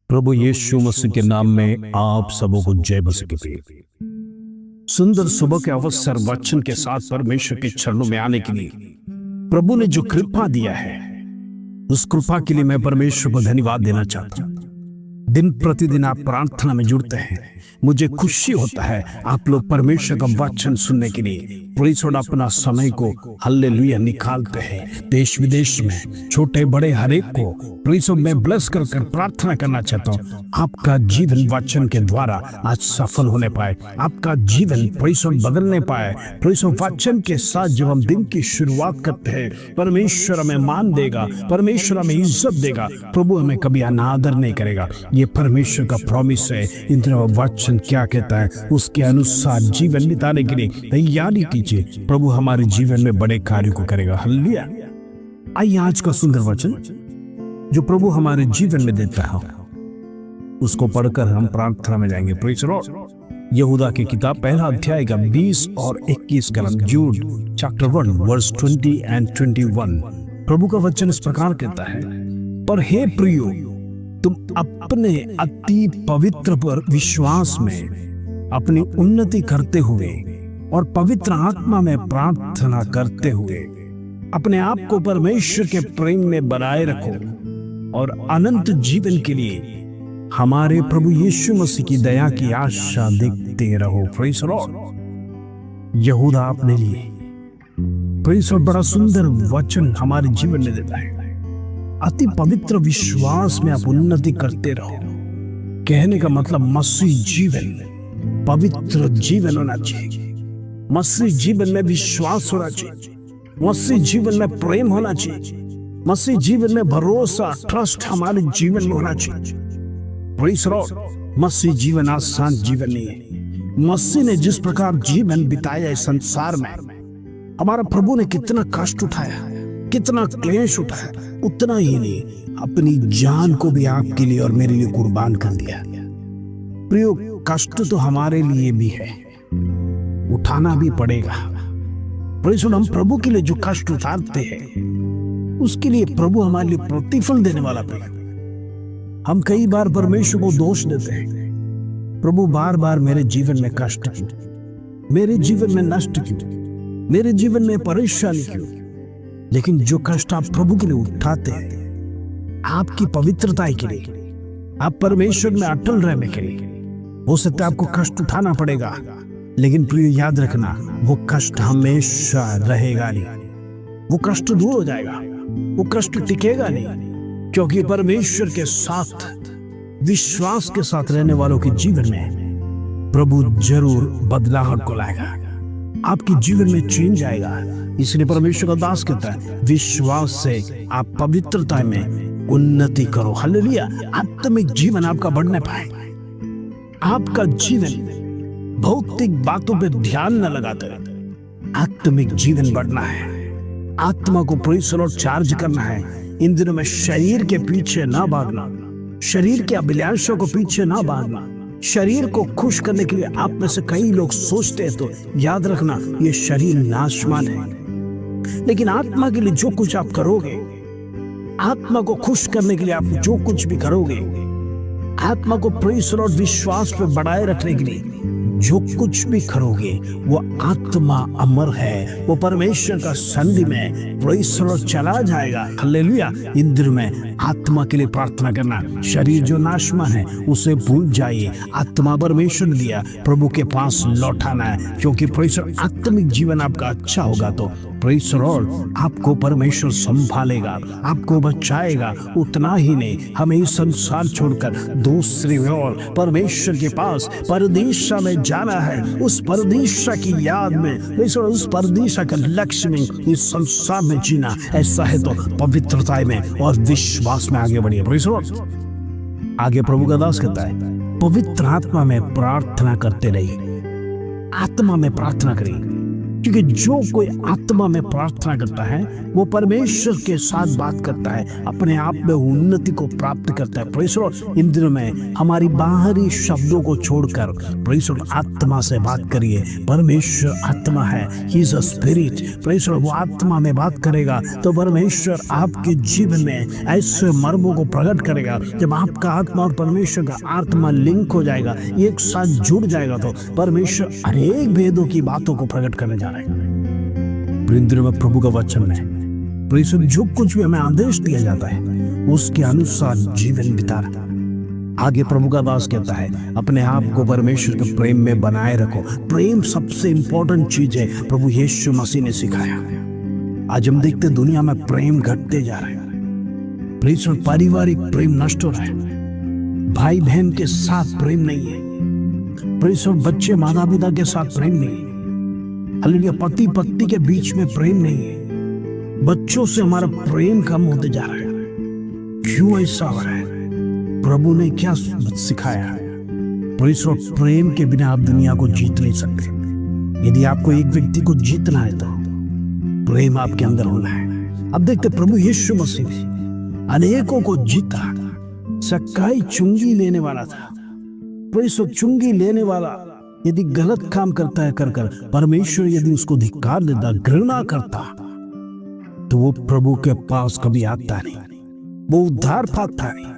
प्रभु यीशु मसीह के नाम में आप सबों को जय मसीह की प्रिय। सुंदर सुबह के अवसर वचन के साथ परमेश्वर के चरणों में आने के लिए प्रभु ने जो कृपा दिया है, उस कृपा के लिए मैं परमेश्वर को धन्यवाद देना चाहता हूं। दिन प्रतिदिन आप प्रार्थना में जुड़ते हैं, मुझे खुशी होता है आप लोग परमेश्वर का वचन सुनने के लिए अपना समय को हालेलुया निकालते हैं। देश विदेश में छोटे बड़े हरेक को मैं ब्लेस कर प्रार्थना करना चाहता हूँ आपका जीवन वचन के द्वारा आज सफल होने पाए, आपका जीवन बदलने पाए। वचन के साथ जब हम दिन की शुरुआत करते हैं, परमेश्वर हमें मान देगा, परमेश्वर हमें इज्जत देगा, प्रभु हमें कभी अनादर नहीं करेगा। ये परमेश्वर का प्रॉमिस है। वचन क्या कहता है उसके अनुसार जीवन बिताने के लिए तैयारी कीजिए, प्रभु हमारे जीवन में बड़े कार्य को करेगा। हालेलुया। आइए आज का सुंदर वचन जो प्रभु हमारे जीवन में देता है उसको पढ़कर हम प्रार्थना में जाएंगे। Praise the Lord. यहूदा की किताब पहला अध्याय का 20 और 21 कलम, जूड चैप्टर 1 वर्स 20 एंड 21। प्रभु का वचन इस प्रकार कहता है, पर हे प्रियो, तुम अपने अति पवित्र पर विश्वास में अपनी उन्नति करते हुए और पवित्र आत्मा में प्रार्थना करते हुए अपने आप को परमेश्वर के प्रेम में बनाए रखो और अनंत जीवन के लिए हमारे प्रभु यीशु मसीह की दया की आशा देखते रहो। Praise the Lord. यहूदा अपने लिए प्रेज़ और बड़ा सुंदर वचन हमारे जीवन में देता है। अति पवित्र विश्वास में आप उन्नति करते रहो। कहने का मतलब मसीह जीवन पवित्र जीवन होना चाहिए, मसीह जीवन में विश्वास होना चाहिए, मसीह जीवन में प्रेम होना चाहिए, मसीह जीवन में भरोसा ट्रस्ट हमारे जीवन में होना चाहिए। Praise the Lord. मसीह जीवन आसान जीवन नहीं है। मसीह ने जिस प्रकार जीवन बिताया इस संसार में, हमारा प्रभु ने कितना कष्ट उठाया, कितना क्लेश उठाया, उतना ही नहीं अपनी जान को भी आपके लिए और मेरे लिए कुर्बान कर दिया। प्रियो, कष्ट तो हमारे लिए भी है, उठाना भी पड़ेगा। हम प्रभु के लिए जो कष्ट उठाते हैं उसके लिए प्रभु हमारे लिए प्रतिफल देने वाला भी है। हम कई बार परमेश्वर को दोष देते हैं, प्रभु बार बार मेरे जीवन में कष्ट क्यों, मेरे जीवन में नष्ट क्यों, मेरे जीवन में परेशानी क्यों। लेकिन जो कष्ट आप प्रभु के लिए उठाते हैं, आपकी पवित्रता के लिए, आप परमेश्वर में अटल रहने के लिए, हो सकता है आपको कष्ट उठाना पड़ेगा, लेकिन प्रिय याद रखना, वो कष्ट हमेशा रहेगा नहीं, वो कष्ट दूर हो जाएगा, वो कष्ट टिकेगा नहीं, क्योंकि परमेश्वर के साथ विश्वास के साथ रहने वालों के जीवन में प्रभु जरूर बदलाव को लाएगा, आपके जीवन में चेंज आएगा। इसलिए परमेश्वर का दास कहता है, विश्वास से आप पवित्रता में उन्नति करो। हालेलुया। आत्मिक जीवन आपका बढ़ने पाए, आपका जीवन भौतिक बातों पे ध्यान न लगाते, आत्मिक जीवन बढ़ना है, आत्मा को प्रेज़ द लॉर्ड चार्ज करना है। इन दिनों में शरीर के पीछे ना भागना, शरीर के अभिलाषों को पीछे ना भागना। शरीर को खुश करने के लिए आप में से कई लोग सोचते हैं, तो याद रखना ये शरीर नाशवान है, लेकिन आत्मा के लिए जो कुछ आप करोगे, आत्मा को खुश करने के लिए आप जो कुछ भी करोगे, आत्मा को प्रेज़ द लॉर्ड विश्वास पे बढ़ाए रखने के लिए जो कुछ भी करोगे, वो आत्मा अमर है, वो परमेश्वर का सन्निधि में प्रेज़ द लॉर्ड चला जाएगा। हालेलुया। इन दिनों में आत्मा के लिए प्रार्थना करना, शरीर जो नाशवान है उसे भूल जाइए, आत्मा परमेश्वर ने दिया, प्रभु के पास लौटाना है, क्योंकि प्रेज़ आत्मिक जीवन आपका अच्छा होगा तो प्रेज़ द लॉर्ड आपको परमेश्वर संभालेगा, आपको बचाएगा। उतना ही नहीं, हमें इस संसार छोड़कर दूसरी ओर परमेश्वर के पास परदेशा में जाना है। उस परदेशा की याद में, उस परदेशा का लक्ष्य में इस संसार में जीना, ऐसा है तो पवित्रता में और विश्वास में आगे बढ़िए। Praise the Lord. आगे प्रभु का दास कहता है, पवित्र आत्मा में प्रार्थना करते रहिए, आत्मा में प्रार्थना करिए, क्योंकि जो कोई आत्मा में प्रार्थना करता है वो परमेश्वर के साथ बात करता है, अपने आप में उन्नति को प्राप्त करता है। Praise the Lord. इन दिनों में हमारी बाहरी शब्दों को छोड़कर प्रेज़ द लॉर्ड आत्मा से बात करिए। परमेश्वर आत्मा है, he is a spirit. Praise the Lord. वो आत्मा में बात करेगा तो परमेश्वर आपके जीवन में ऐसे मर्मों को प्रकट करेगा। जब आपका आत्मा और परमेश्वर का आत्मा लिंक हो जाएगा, एक साथ जुड़ जाएगा, तो परमेश्वर अनेक भेदों की बातों को प्रकट करने जा रहे हैं। वृंद्र में प्रभु का वचन में परमेश्वर जो कुछ भी हमें आदेश दिया जाता है उसके अनुसार जीवन बिताना। आगे प्रभु का दास कहता है अपने आप को परमेश्वर के प्रेम में बनाए रखो। प्रेम सबसे इंपॉर्टेंट चीज है, प्रभु यीशु मसीह ने सिखाया। आज हम देखते दुनिया में प्रेम घटते जा रहा है। पारिवारिक प्रेम नष्ट हो रहा है, भाई बहन के साथ प्रेम नहीं है, बच्चे माता पिता के साथ प्रेम नहीं है, हालेलुया, पति पत्नी के बीच में प्रेम नहीं है, बच्चों से हमारा प्रेम कम होते जा रहा है। क्यों ऐसा हो रहा है? प्रभु ने क्या सिखाया है? प्रेम के बिना आप दुनिया को जीत नहीं सकते। यदि आपको एक व्यक्ति को जीतना है तो प्रेम आपके अंदर होना है। अब देखते प्रभु यीशु मसीह ने अनेकों को जीता। सक्काई चुंगी लेने वाला था। चुंगी लेने वाला यदि गलत काम करता है कर परमेश्वर यदि उसको धिक्कार देता, घृणा करता, तो वो प्रभु के पास कभी आता नहीं, वो उद्धार पाता नहीं।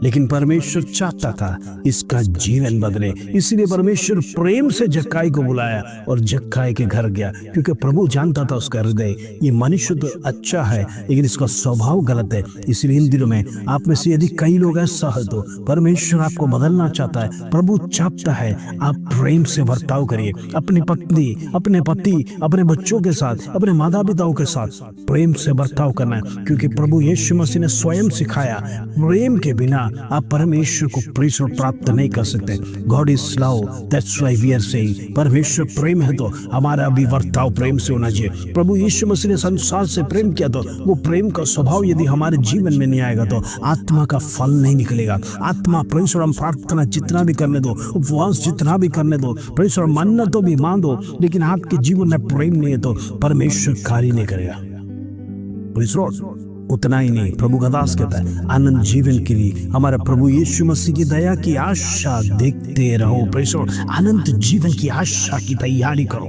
लेकिन परमेश्वर चाहता था इसका जीवन बदले, इसलिए परमेश्वर प्रेम से जक्काई को बुलाया और जक्काई के घर गया, क्योंकि प्रभु जानता था उसका हृदय, ये मनुष्य तो अच्छा है लेकिन इसका स्वभाव गलत है। इसलिए इन दिनों में आप में से यदि कई लोग ऐसा है तो परमेश्वर आपको बदलना चाहता है। प्रभु चाहता है आप प्रेम से बर्ताव करिए, अपनी पत्नी, अपने पति, अपने बच्चों के साथ, अपने माता पिताओं के साथ प्रेम से बर्ताव करना है, क्योंकि प्रभु यीशु मसीह ने स्वयं सिखाया प्रेम के बिना आप परमेश्वर को प्राप्त नहीं कर सकते। God is love, that's why we are saying परमेश्वर प्रेम है तो हमारा भी बर्ताव प्रेम से होना चाहिए। प्रभु यीशु मसीह ने संसार से प्रेम किया तो वो प्रेम का स्वभाव यदि हमारे जीवन में नहीं आएगा तो आत्मा का फल नहीं निकलेगा। आत्मा परमेश्वर, हम प्रार्थना जितना भी करने दो, उपवास जितना भी करने दो, परमेश्वर मन्नतों भी मान दो, लेकिन आपके जीवन में प्रेम नहीं है तो परमेश्वर कार्य नहीं करेगा। उतना ही नहीं, प्रभु का दास कहता है आनंद जीवन के लिए हमारा प्रभु यीशु मसीह की दया की आशा देखते रहो। अनंत जीवन की आशा की तैयारी करो।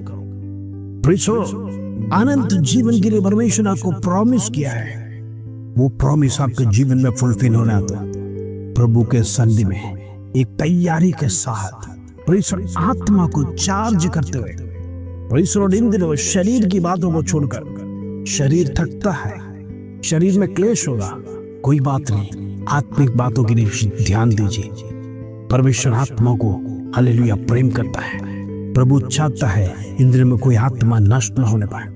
अनंत जीवन के लिए परमेश्वर ने आपको प्रॉमिस किया है, वो प्रॉमिस आपके जीवन में फुलफिल होना तो प्रभु के सन्निधि में एक तैयारी के साथ आत्मा को चार्ज करते हुए इन दिनों शरीर की बातों को छोड़कर, शरीर थकता है, शरीर में क्लेश होगा, कोई बात नहीं, आत्मिक बातों के लिए ध्यान दीजिए। परमेश्वर आत्मा को हालेलुया प्रेम करता है। प्रभु चाहता है इन दिनों में कोई आत्मा नष्ट न होने पाए,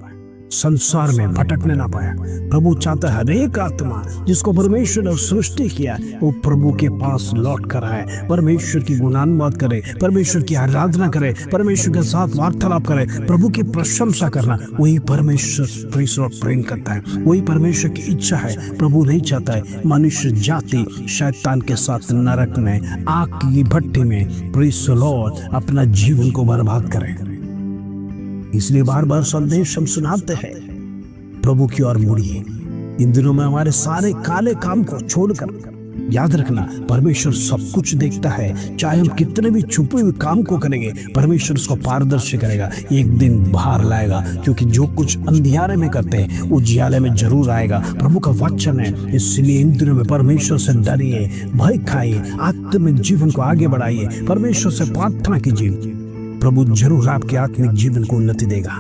संसार में भटकने ना पाए। प्रभु चाहता है हर एक आत्मा जिसको परमेश्वर ने सृष्टि किया वो प्रभु के पास लौट कर आए, परमेश्वर की गुणानुवाद करे, परमेश्वर की आराधना करे, परमेश्वर के साथ वार्तालाप करे, प्रभु की प्रशंसा करना, वही परमेश्वर प्रेम करता है, वही परमेश्वर की इच्छा है। प्रभु नहीं चाहता है मनुष्य जाति शैतान के साथ नरक में, आग की भट्टी में प्रेज़ द लॉर्ड अपना जीवन को बर्बाद करे। इसलिए बार बार संदेश हम सुनाते हैं प्रभु की ओर मुड़िए। इन दिनों में हमारे सारे काले काम को छोड़कर याद रखना परमेश्वर सब कुछ देखता है। चाहे हम कितने भी छुपे हुए काम को करेंगे, परमेश्वर उसको पारदर्शी करेगा, एक दिन बाहर लाएगा, क्योंकि जो कुछ अंधियारे में करते हैं उजियाले में जरूर आएगा। प्रभु का वचन है। इसलिए इन दिनों में परमेश्वर से डरिए, भय खाइए, आत्मिक जीवन को आगे बढ़ाइए, परमेश्वर से प्रार्थना कीजिए। प्रभु जरूर आपके आत्मिक जीवन को उन्नति देगा।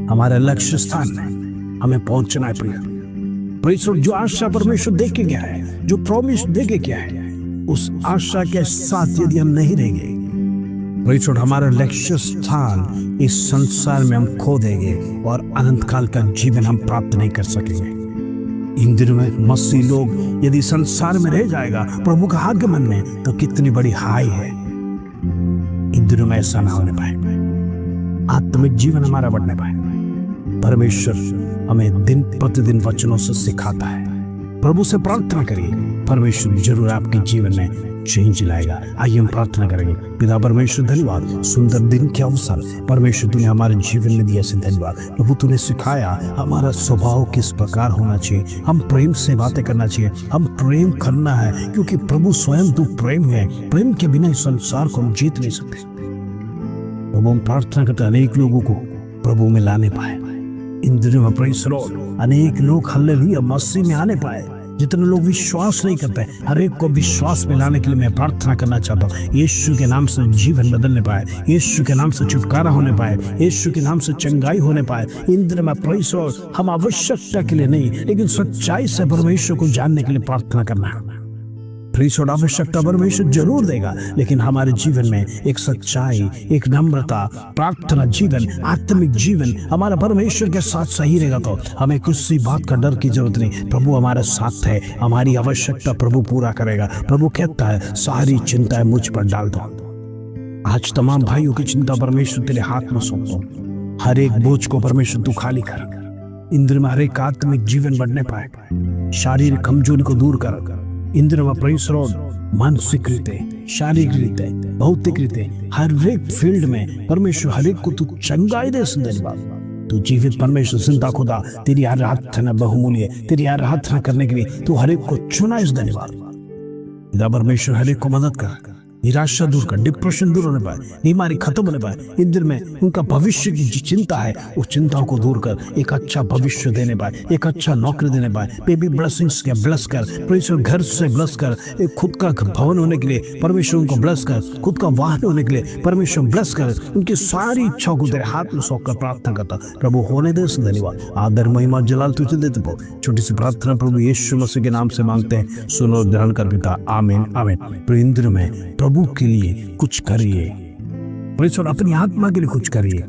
हमारा लक्ष्य स्थान में हमें पहुंचना है। परमेश्वर जो आशा परमेश्वर दे के गया है, जो प्रॉमिस दे के गया है, उस आशा के साथ यदि हम नहीं रहेंगे, परमेश्वर हमारा लक्ष्य स्थान इस संसार में हम खो देंगे और अनंत काल का जीवन हम प्राप्त नहीं कर सकेंगे। इन दिनों में मसीह लोग यदि संसार में रह जाएगा प्रभु का आगमन में, तो कितनी बड़ी हाई है। इन दिनों में ऐसा ना होने पाए, आत्मिक जीवन हमारा बढ़ने पाए। परमेश्वर हमें दिन प्रतिदिन वचनों से सिखाता है। प्रभु से प्रार्थना करिए, परमेश्वर जरूर आपके जीवन में चेंज लाएगा। आइए हम प्रार्थना करेंगे। पिता परमेश्वर धन्यवाद, सुंदर दिन के अवसर परमेश्वर तूने हमारे जीवन में दिया से धन्यवाद। प्रभु तूने सिखाया हमारा स्वभाव किस प्रकार होना चाहिए, हम प्रेम से बातें करना चाहिए, हम प्रेम करना है, क्योंकि प्रभु स्वयं तू प्रेम है। प्रेम के बिना इस संसार को हम जीत नहीं सकते। प्रभु हम प्रार्थना करते अनेक लोगों को प्रभु में लाने पाए। इन दिनों में प्रेज़ द लॉर्ड अनेक लोग हालेलुया मसीह में आने पाए। जितने लोग विश्वास नहीं करते, हर एक को विश्वास में लाने के लिए मैं प्रार्थना करना चाहता हूँ। यीशु के नाम से जीवन बदलने पाए, यीशु के नाम से छुटकारा होने पाए, यीशु के नाम से चंगाई होने पाए। इन दिनों में प्रेज़ द लॉर्ड हम आवश्यकता के लिए नहीं, लेकिन सच्चाई से परमेश्वर को जानने के लिए प्रार्थना करना है। प्रेषण आवश्यकता परमेश्वर जरूर देगा, लेकिन हमारे जीवन में एक सच्चाई, एक नम्रता, प्रार्थना जीवन, आत्मिक जीवन हमारा परमेश्वर के साथ सही रहेगा तो हमें किसी बात का डर की जरूरत नहीं। प्रभु हमारे साथ है, हमारी आवश्यकता प्रभु पूरा करेगा। प्रभु कहता है सारी चिंताएं मुझ पर डाल दो। आज तमाम भाइयों की चिंता परमेश्वर तेरे हाथ में सौंपता हूं। हर एक बोझ को परमेश्वर तू खाली कर। इंद्र में हर एक आत्मिक जीवन बढ़ने पाए, शारीरिक कमजोरी को दूर कर। इंद्र में प्रेज़ द लॉर्ड मानसिक रीते, शारीरिक रीते, भौतिक रीते, हर एक फील्ड में परमेश्वर हर एक को तू चंगाई दे। धन्यवाद तू जीवित परमेश्वर, जिंदा खुदा, तेरी आराधना बहुमूल्य, तेरी आराधना करने के लिए तू हर एक को चुना। इस धन्यवाद पिता परमेश्वर हर एक को मदद कर, निराशा दूर कर, डिप्रेशन दूर होने पाए, बीमारी खत्म होने पाए। इन दिन में उनका भविष्य की चिंता है, उस चिंताओं को दूर कर, एक अच्छा भविष्य देने पाए, एक अच्छा नौकरी देने पाए। बेबी ब्लेसिंग्स के ब्लेस कर परमेश्वर, घर से ब्लेस कर, एक खुद का भवन होने के लिए परमेश्वर उनको ब्लेस कर, खुद का वाहन होने के लिए परमेश्वर ब्लेस कर। उनकी सारी इच्छाओं को तेरे हाथ में सौंप कर प्रार्थना करता प्रभु होने दे। धन्यवाद, आदर महिमा जलाल तुझे देते हो। छोटी सी प्रार्थना प्रभु यीशु मसीह के नाम से मांगते हैं, सुनो ग्रहण कर पिता, आमीन आमीन। इंद्र में प्रभु के लिए कुछ करिए, परमेश्वर अपनी आत्मा के लिए कुछ करिए।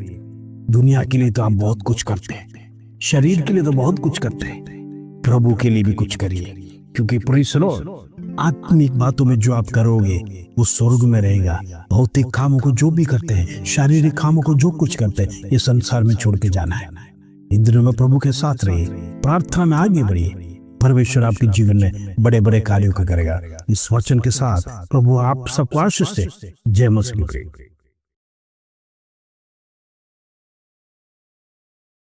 दुनिया के लिए तो आप बहुत कुछ करते हैं, शरीर के लिए तो बहुत कुछ करते हैं, प्रभु के लिए भी कुछ करिए, क्योंकि परमेश्वर आत्मिक बातों में जो आप करोगे वो स्वर्ग में रहेगा। भौतिक कामों को जो भी करते हैं, शारीरिक कामों को जो कुछ करते हैं, ये संसार में छोड़ के जाना है। इन दिनों में प्रभु के साथ रहिए, प्रार्थना में आगे बढ़िए। परमेश्वर आपके जीवन में बड़े बड़े कार्यों को करेगा। इस वचन के साथ प्रभु आप सबको आशीष दे। जय मसीह।